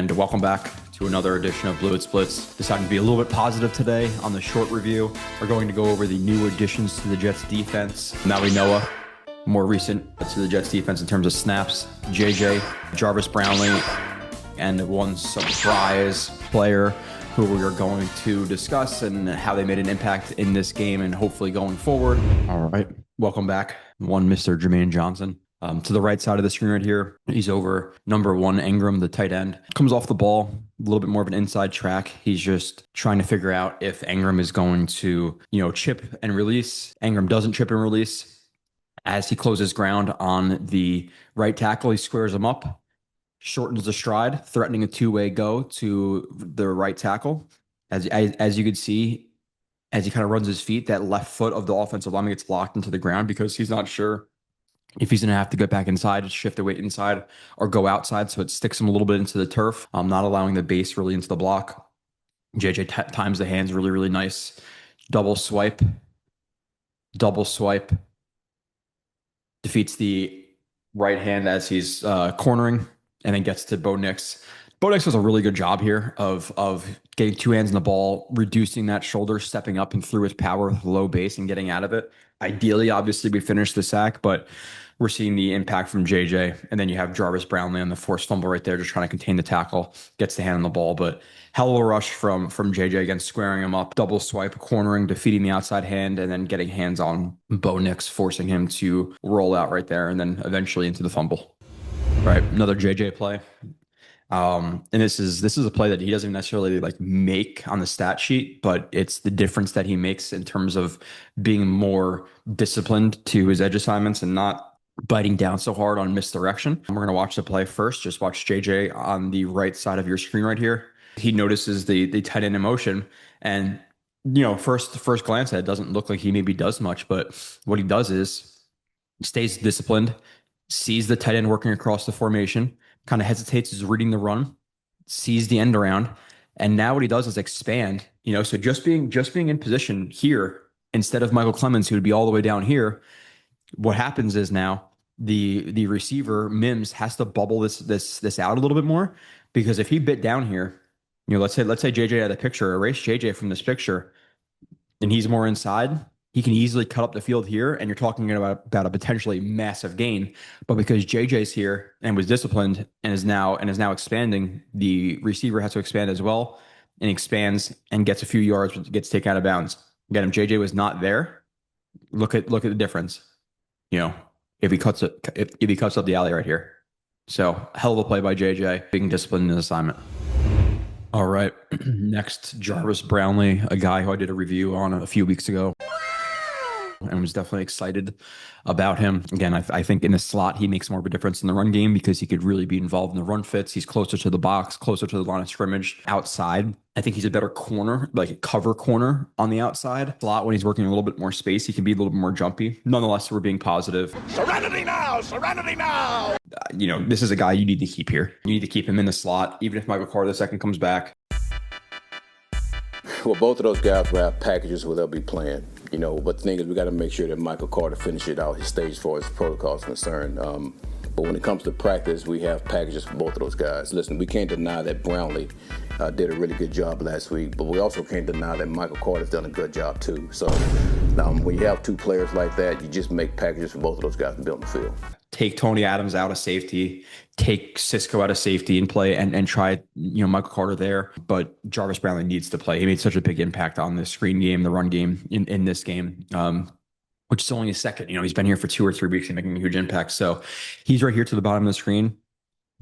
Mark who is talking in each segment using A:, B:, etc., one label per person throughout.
A: and welcome back to another edition of Blewett Blitz. Deciding to be a little bit positive today on the short review. We're going to go over the new additions to the Jets defense. Mauigoa, more recent to the Jets defense in terms of snaps. JJ, Jarvis Brownley, and one surprise player who we are going to discuss and how they made an impact in this game and hopefully going forward. All right, welcome back. One Mr. Germaine Johnson. To the right side of the screen right here, he's over number one, Ingram, the tight end. Comes off the ball, a little bit more of an inside track. He's just trying to figure out if Ingram is going to, chip and release. Ingram doesn't chip and release. As he closes ground on the right tackle, he squares him up, shortens the stride, threatening a two-way go to the right tackle. As you could see, as he kind of runs his feet, that left foot of the offensive lineman gets locked into the ground because he's not sure if he's going to have to get back inside, shift the weight inside, or go outside. So it sticks him a little bit into the turf, not allowing the base really into the block. JJ times the hands really, really nice. Double swipe. Defeats the right hand as he's cornering, and then gets to Bo Nix. Bo Nix does a really good job here of getting two hands in the ball, reducing that shoulder, stepping up and through his power with low base and getting out of it. Ideally, obviously, we finish the sack, but we're seeing the impact from JJ. And then you have Jarvis Brownley on the forced fumble right there, just trying to contain the tackle, gets the hand on the ball. But hell of a rush from JJ again, squaring him up, double swipe, cornering, defeating the outside hand, and then getting hands on Bo Nix, forcing him to roll out right there, and then eventually into the fumble. Right, another JJ play. And this is a play that he doesn't necessarily make on the stat sheet, but it's the difference that he makes in terms of being more disciplined to his edge assignments and not biting down so hard on misdirection. We're going to watch the play first. Just watch JJ on the right side of your screen right here. He notices the tight end in motion, and first glance at it doesn't look like he maybe does much, but what he does is stays disciplined, sees the tight end working across the formation, kind of hesitates, is reading the run, sees the end around, and now what he does is expand. So just being in position here instead of Michael Clemens, who would be all the way down here. What happens is now the receiver Mims has to bubble this out a little bit more, because if he bit down here, let's say JJ had a picture, erase JJ from this picture, and he's more inside. He can easily cut up the field here, and you're talking about a potentially massive gain. But because JJ's here and was disciplined and is now expanding, the receiver has to expand as well, and expands and gets a few yards, gets taken out of bounds. Again, if JJ was not there, look at the difference. If he cuts up the alley right here. So hell of a play by JJ, being disciplined in his assignment. All right, next, Jarvis Brownley, a guy who I did a review on a few weeks ago, and was definitely excited about him. Again, I think in the slot, he makes more of a difference in the run game because he could really be involved in the run fits. He's closer to the box, closer to the line of scrimmage. Outside, I think he's a better corner, like a cover corner on the outside. Slot, when he's working a little bit more space, he can be a little bit more jumpy. Nonetheless, we're being positive.
B: Serenity now! Serenity now!
A: This is a guy you need to keep here. You need to keep him in the slot, even if Michael Carter II comes back.
C: Well, both of those guys will have packages where they'll be playing, but the thing is we got to make sure that Michael Carter finishes out his stage as far as protocol is concerned. But when it comes to practice, we have packages for both of those guys. Listen, we can't deny that Brownlee did a really good job last week, but we also can't deny that Michael Carter's done a good job too. So when you have two players like that, you just make packages for both of those guys and build the field.
A: Take Tony Adams out of safety, take Cisco out of safety and play and try, Michael Carter there. But Jarvis Brownley needs to play. He made such a big impact on the screen game, the run game in this game, which is only his second. He's been here for 2 or 3 weeks and making a huge impact. So he's right here to the bottom of the screen.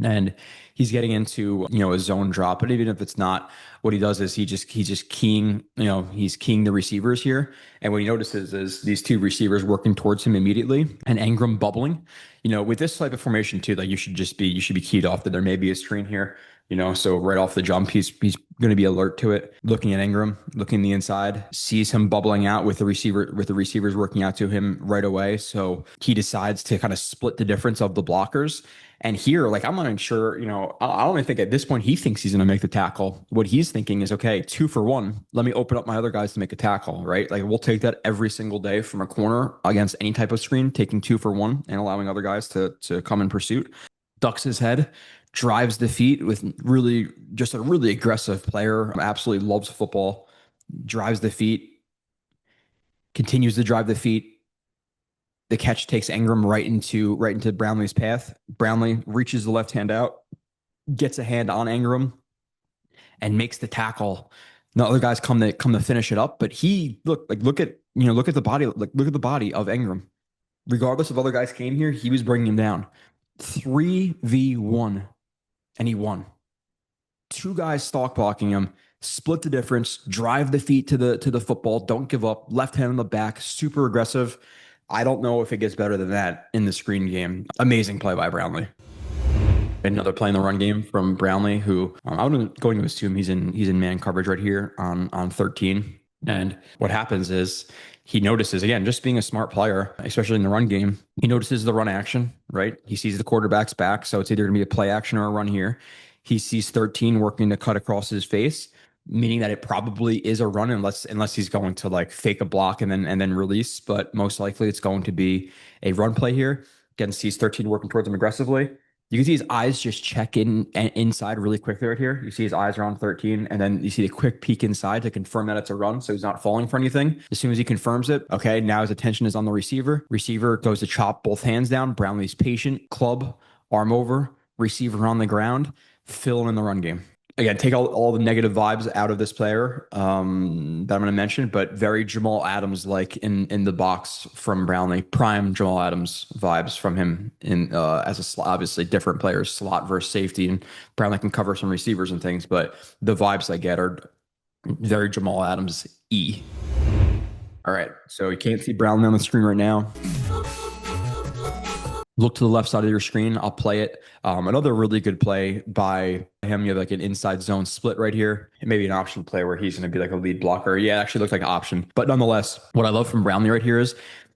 A: And he's getting into, a zone drop. But even if it's not, what he does is he's just keying, he's keying the receivers here. And what he notices is these two receivers working towards him immediately, and Ingram bubbling. With this type of formation too, you should be keyed off that there may be a screen here. So right off the jump, he's going to be alert to it. Looking at Ingram, looking the inside, sees him bubbling out with the receivers working out to him right away. So he decides to kind of split the difference of the blockers. And here, I'm not even sure, I don't even think at this point he thinks he's going to make the tackle. What he's thinking is, okay, 2 for 1. Let me open up my other guys to make a tackle, right? We'll take that every single day from a corner against any type of screen, taking 2 for 1 and allowing other guys to come in pursuit. Ducks his head, drives the feet with really just a really aggressive player. Absolutely loves football, drives the feet, continues to drive the feet. The catch takes Ingram right into Brownlee's path. Brownlee reaches the left hand out, gets a hand on Ingram, and makes the tackle. The other guys come to finish it up, but he look at the body, look at the body of Ingram. Regardless of other guys came here, he was bringing him down. 3v1, and he won. Two guys stalk blocking him, split the difference, drive the feet to the football, don't give up, left hand on the back, super aggressive. I don't know if it gets better than that in the screen game. Amazing play by Brownlee. Another play in the run game from Brownlee, who I'm going to assume he's in man coverage right here on 13. And what happens is he notices, again, just being a smart player, especially in the run game, he notices the run action, right? He sees the quarterback's back, so it's either going to be a play action or a run here. He sees 13 working to cut across his face, meaning that it probably is a run unless he's going to like fake a block and then release. But most likely it's going to be a run play here. Again, sees 13 working towards him aggressively. You can see his eyes just check inside really quickly right here. You see his eyes are on 13, and then you see the quick peek inside to confirm that it's a run, so he's not falling for anything. As soon as he confirms it, okay, now his attention is on the receiver. Receiver goes to chop both hands down. Brownlee's patient, club, arm over, receiver on the ground, fill in the run game. Again, take all the negative vibes out of this player that I'm going to mention, but very Jamal Adams like in the box from Brownlee. Prime Jamal Adams vibes from him in as a slot. Obviously, different players, slot versus safety, and Brownlee can cover some receivers and things, but the vibes I get are very Jamal Adams E. All right, so you can't see Brownlee on the screen right now. Look to the left side of your screen. I'll play it. Another really good play by him. You have like an inside zone split right here. It may be an option play where he's going to be like a lead blocker. Yeah, it actually looks like an option. But nonetheless, what I love from Brownlee right here is,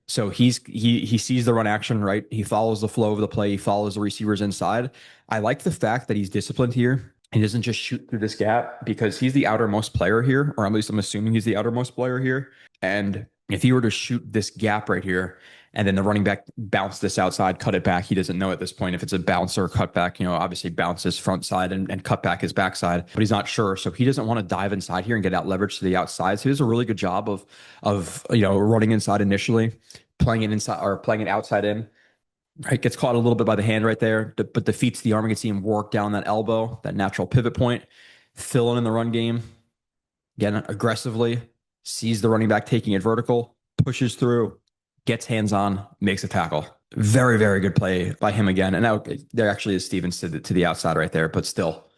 A: so he sees the run action, right? He follows the flow of the play. He follows the receivers inside. I like the fact that he's disciplined here. He doesn't just shoot through this gap because he's the outermost player here, or at least I'm assuming he's the outermost player here. And if he were to shoot this gap right here, and then the running back bounce this outside, cut it back, he doesn't know at this point if it's a bounce or a cutback. Obviously bounce his front side and cut back his backside, but he's not sure. So he doesn't want to dive inside here and get out leverage to the outside. So he does a really good job of running inside initially, playing it inside or playing it outside in. Right, gets caught a little bit by the hand right there, but defeats the arm. You can see him work down that elbow, that natural pivot point, fill in the run game. Again, aggressively, sees the running back taking it vertical, pushes through, gets hands on, makes a tackle. Very, very good play by him again. And now there actually is Stevens to the outside right there, but still,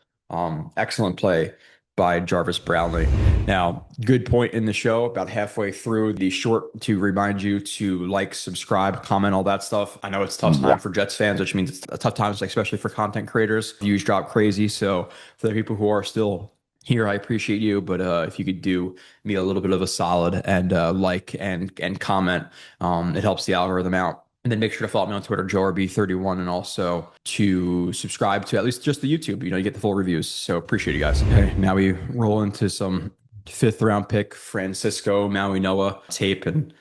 A: excellent play by Jarvis Brownley. Now, good point in the show, about halfway through the short, to remind you to like, subscribe, comment, all that stuff. I know it's a tough time for Jets fans, which means it's a tough time, especially for content creators. Views drop crazy. So for the people who are still here, I appreciate you, but if you could do me a little bit of a solid and like and comment, it helps the algorithm out. And then make sure to follow me on Twitter, JoeRB31, and also to subscribe to at least just the YouTube. You get the full reviews. So appreciate you guys. Okay, now we roll into some 5th round pick Francisco Mauigoa tape, and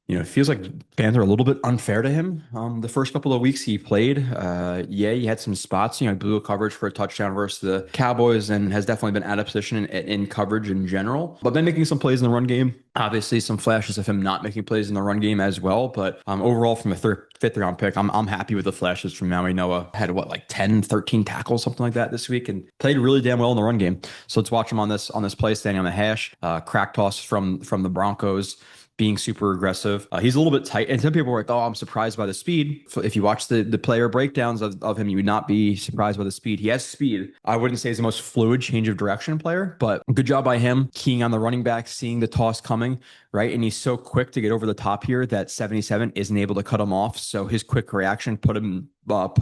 A: it feels like fans are a little bit unfair to him. The first couple of weeks he played, he had some spots. Blew a coverage for a touchdown versus the Cowboys, and has definitely been out of position in coverage in general. But then making some plays in the run game. Obviously, some flashes of him not making plays in the run game as well. But overall, from a 5th round pick, I'm happy with the flashes from Mauigoa. Had 10, 13 tackles, something like that this week, and played really damn well in the run game. So let's watch him on this play, standing on the hash. Crack toss from the Broncos, being super aggressive. He's a little bit tight. And some people were like, oh, I'm surprised by the speed. If you watch the player breakdowns of him, you would not be surprised by the speed. He has speed. I wouldn't say he's the most fluid change of direction player, but good job by him keying on the running back, seeing the toss coming, right? And he's so quick to get over the top here that 77 isn't able to cut him off. So his quick reaction put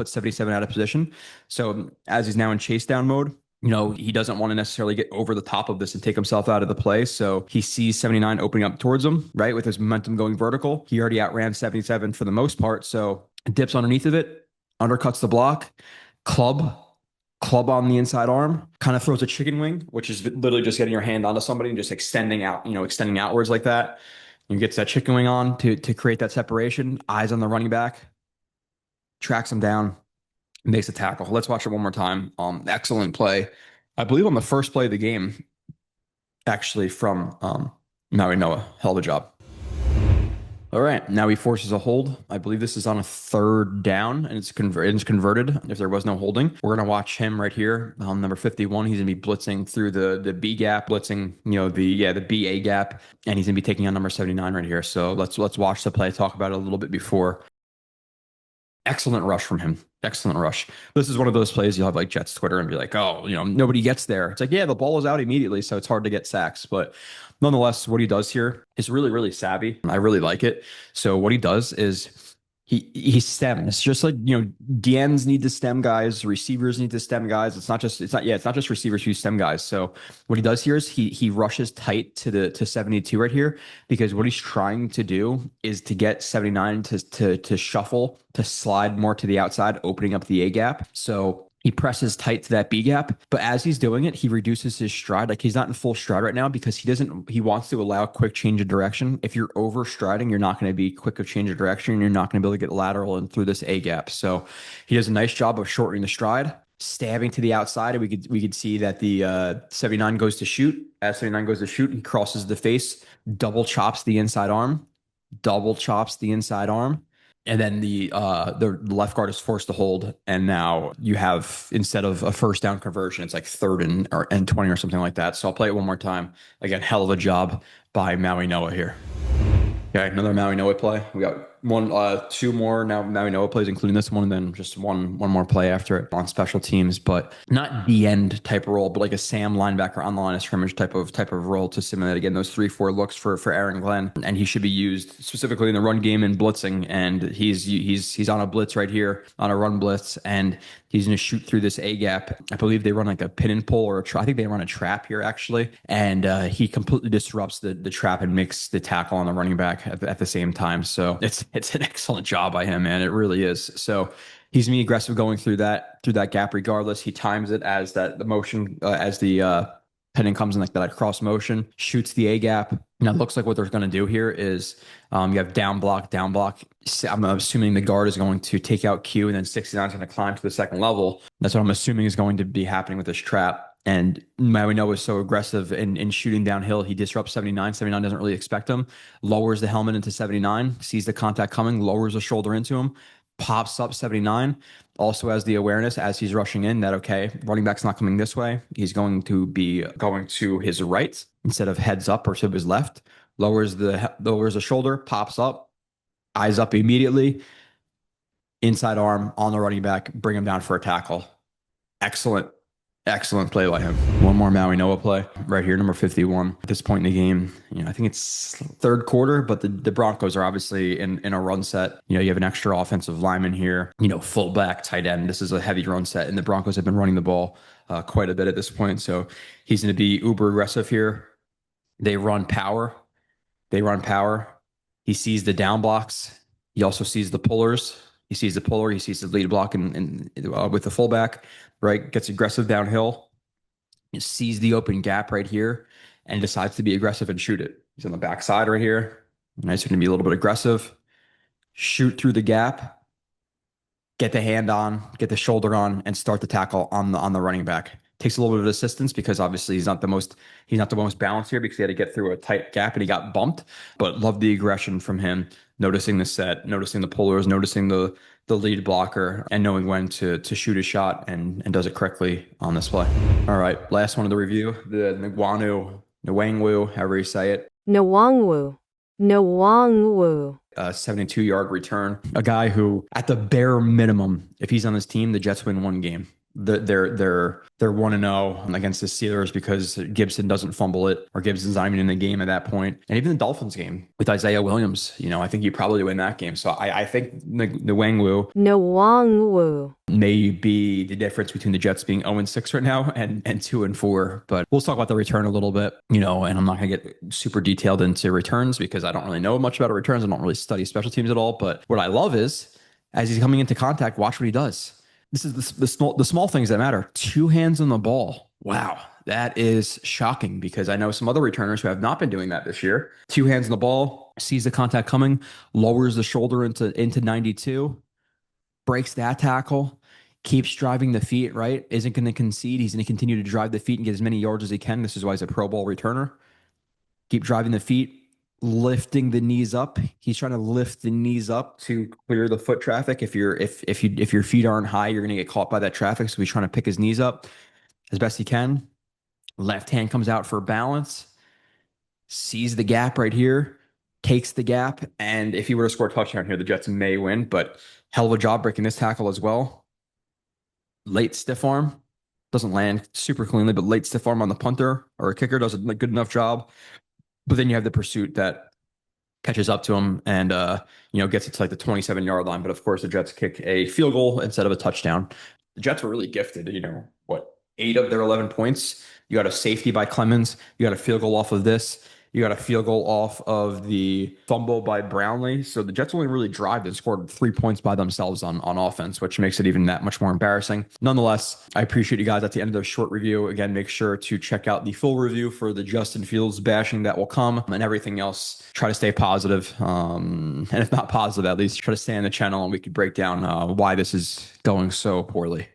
A: 77 out of position. So as he's now in chase down mode, he doesn't want to necessarily get over the top of this and take himself out of the play. So he sees 79 opening up towards him, right? With his momentum going vertical. He already outran 77 for the most part. So dips underneath of it, undercuts the block, club on the inside arm, kind of throws a chicken wing, which is literally just getting your hand onto somebody and just extending outwards like that. And gets that chicken wing on to create that separation. Eyes on the running back, tracks him down, makes a tackle. Let's watch it one more time. Excellent play. I believe on the first play of the game, actually from Mauigoa. Hell of a job. All right, now he forces a hold. I believe this is on a third down, and it's converted if there was no holding. We're going to watch him right here, number 51. He's going to be blitzing through the B gap, blitzing, the BA gap, and he's going to be taking on number 79 right here. So let's watch the play, talk about it a little bit before. Excellent rush from him. Excellent rush. This is one of those plays you'll have like Jets Twitter and be like, oh, nobody gets there. It's like, yeah, the ball is out immediately, so it's hard to get sacks. But nonetheless, what he does here is really, really savvy. I really like it. So what he does is he stems, just like, DNs need to stem guys, receivers need to stem guys. It's not just receivers who stem guys. So what he does here is he rushes tight to 72 right here, because what he's trying to do is to get 79 to shuffle, to slide more to the outside, opening up the A gap. So he presses tight to that B gap, but as he's doing it, he reduces his stride. Like, he's not in full stride right now because he wants to allow a quick change of direction. If you're over striding, you're not going to be quick of change of direction, and you're not going to be able to get lateral and through this A gap. So he does a nice job of shortening the stride, stabbing to the outside, and we could see that the 79 goes to shoot. As 79 goes to shoot, he crosses the face, double chops the inside arm, and then the left guard is forced to hold, and now you have, instead of a first down conversion, it's like third and 20 or something like that. So I'll play it one more time. Again, hell of a job by Mauigoa here. Okay, another Mauigoa play. We got two more now Mauigoa plays, including this one, and then just one more play after it on special teams, but not the end type of role, but like a Sam linebacker on the line of scrimmage type of role to simulate again those 3-4 looks for Aaron Glenn, and he should be used specifically in the run game and blitzing. And he's on a blitz right here, on a run blitz, and he's going to shoot through this A gap. I believe they run like a pin and pull, or I think they run a trap here actually, and he completely disrupts the trap and makes the tackle on the running back at the same time. So it's an excellent job by him, man. It really is. So he's being aggressive going through that gap regardless. He times it as the motion, as the pending comes in like that cross motion, shoots the A gap. Now it looks like what they're going to do here is you have down block. I'm assuming the guard is going to take out Q, and then 69 is going to climb to the second level. That's what I'm assuming is going to be happening with this trap. And Mauigoa is so aggressive in shooting downhill, he disrupts 79. 79 doesn't really expect him, lowers the helmet into 79, sees the contact coming, lowers the shoulder into him, pops up 79, also has the awareness as he's rushing in that, okay, running back's not coming this way. He's going to be going to his right instead of heads up or to his left, lowers the shoulder, pops up, eyes up immediately, inside arm on the running back, bring him down for a tackle. Excellent play by him. One more Mauigoa play right here, number 51. At this point in the game, I think it's third quarter, but the Broncos are obviously in a run set. You have an extra offensive lineman here, fullback, tight end. This is a heavy run set, and the Broncos have been running the ball quite a bit at this point. So he's going to be uber aggressive here. They run power. He sees the down blocks. He also sees the pullers. He sees the puller. He sees the lead block and with the fullback, right? Gets aggressive downhill. He sees the open gap right here and decides to be aggressive and shoot it. He's on the backside right here. Nice, going to be a little bit aggressive. Shoot through the gap. Get the hand on, get the shoulder on, and start the tackle on the running back. Takes a little bit of assistance because obviously he's not the most balanced here because he had to get through a tight gap and he got bumped. But love the aggression from him, noticing the set, noticing the pullers, noticing the lead blocker, and knowing when to shoot a shot and does it correctly on this play. All right, last one of the review, the Nwangwu, however you say it.
D: Nwangwu.
A: 72-yard return. A guy who, at the bare minimum, if he's on this team, the Jets win one game. They're 1-0 against the Steelers because Gibson doesn't fumble it, or Gibson's not even in the game at that point. And even the Dolphins game with Isaiah Williams, I think you probably win that game. So I think Nwangwu may be the difference between the Jets being 0-6 right now and 2-4. But we'll talk about the return a little bit, and I'm not going to get super detailed into returns because I don't really know much about returns. I don't really study special teams at all. But what I love is, as he's coming into contact, watch what he does. This is the small things that matter. 2 hands on the ball. Wow, that is shocking because I know some other returners who have not been doing that this year. 2 hands on the ball, sees the contact coming, lowers the shoulder into 92, breaks that tackle, keeps driving the feet, right? Isn't going to concede. He's going to continue to drive the feet and get as many yards as he can. This is why he's a Pro Bowl returner. Keep driving the feet, lifting the knees up. He's trying to lift the knees up to clear the foot traffic. If your feet aren't high, you're going to get caught by that traffic. So he's trying to pick his knees up as best he can. Left hand comes out for balance, sees the gap right here, takes the gap, and if he were to score a touchdown here, the Jets may win, but hell of a job breaking this tackle as well. Late stiff arm, doesn't land super cleanly, but late stiff arm on the punter or a kicker does a good enough job. But then you have the pursuit that catches up to him and gets it to like the 27-yard line. But of course, the Jets kick a field goal instead of a touchdown. The Jets were really gifted, 8 of their 11 points. You got a safety by Clemens. You got a field goal off of this. You got a field goal off of the fumble by Brownlee. So the Jets only really drive and scored 3 points by themselves on offense, which makes it even that much more embarrassing. Nonetheless, I appreciate you guys at the end of the short review. Again, make sure to check out the full review for the Justin Fields bashing that will come and everything else. Try to stay positive. And if not positive, at least try to stay on the channel and we could break down why this is going so poorly.